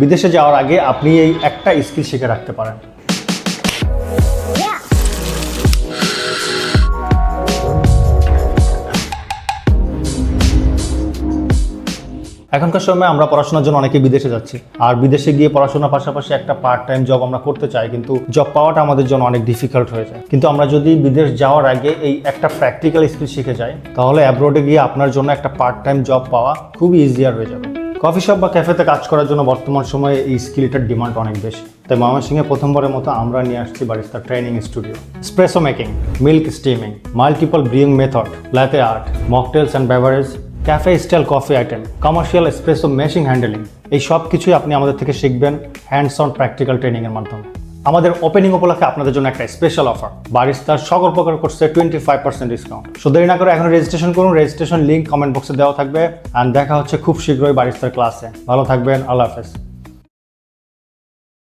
বিদেশে যাওয়ার আগে আপনি এই একটা স্কিল শিখে রাখতে পারেন। এখনকার সময় আমরা পড়াশোনার জন্য অনেকে বিদেশে যাচ্ছি, আর বিদেশে গিয়ে পড়াশোনার পাশাপাশি একটা পার্ট টাইম জব আমরা করতে চাই, কিন্তু জব পাওয়াটা আমাদের জন্য অনেক ডিফিকাল্ট হয়ে যায়। কিন্তু আমরা যদি বিদেশ যাওয়ার আগে এই একটা প্র্যাকটিক্যাল স্কিল শিখে যাই, তাহলে অ্যাব্রোডে গিয়ে আপনার জন্য একটা পার্ট টাইম জব পাওয়া খুবই ইজিয়ার হয়ে যাবে। কফি শপ বা ক্যাফেতে কাজ করার জন্য বর্তমান সময়ে এই স্কিলটার ডিমান্ড অনেক বেশি। তাই ময়মনসিংহে প্রথমবারের মতো আমরা নিয়ে আসছি barista training studio. Espresso making, milk steaming, multiple brewing method, লাতে art, mocktails and beverage, cafe style coffee item, commercial espresso machine handling, এই সব কিছুই আপনি আমাদের থেকে শিখবেন হ্যান্ডস অন প্র্যাকটিক্যাল ট্রেনিংয়ের মাধ্যমে। আমাদের ওপেনিং উপলক্ষে আপনাদের জন্য একটা স্পেশাল অফার, বারিস্তার সকল প্রকার কোর্সে 25% ডিসকাউন্ট। সো দেরি না করে এখন রেজিস্ট্রেশন করুন। রেজিস্ট্রেশন লিঙ্ক কমেন্ট বক্সে দেওয়া থাকবে। আর দেখা হচ্ছে খুব শীঘ্রই বারিস্তার ক্লাসে। ভালো থাকবেন, আল্লাহ হাফেজ।